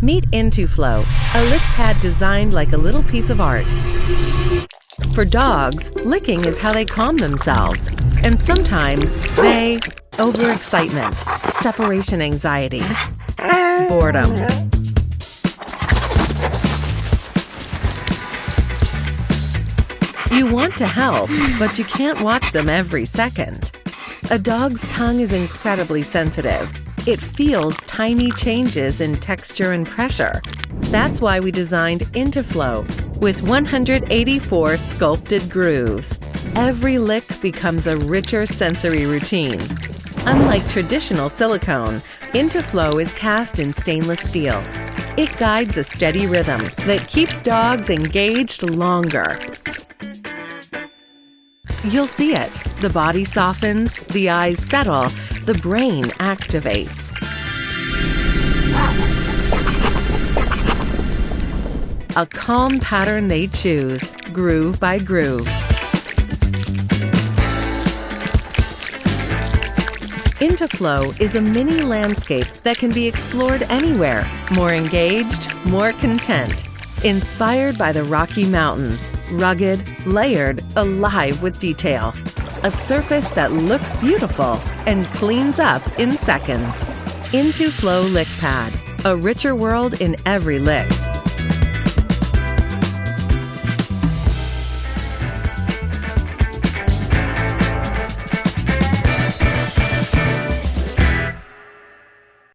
Meet IntoFlow, a lick pad designed like a little piece of art. For dogs, licking is how they calm themselves, and sometimes they overexcitement, separation anxiety, boredom. You want to help, but you can't watch them every second. A dog's tongue is incredibly sensitive. It feels tiny changes in texture and pressure. That's why we designed IntoFlow with 184 sculpted grooves. Every lick becomes a richer sensory routine. Unlike traditional silicone, IntoFlow is cast in stainless steel. It guides a steady rhythm that keeps dogs engaged longer. You'll see it. The body softens, the eyes settle, the brain activates. A calm pattern they choose, groove by groove. IntoFlow is a mini landscape that can be explored anywhere, more engaged, more content. Inspired by the Rocky Mountains, rugged, layered, alive with detail. A surface that looks beautiful and cleans up in seconds. IntoFlow Lick Pad, a richer world in every lick.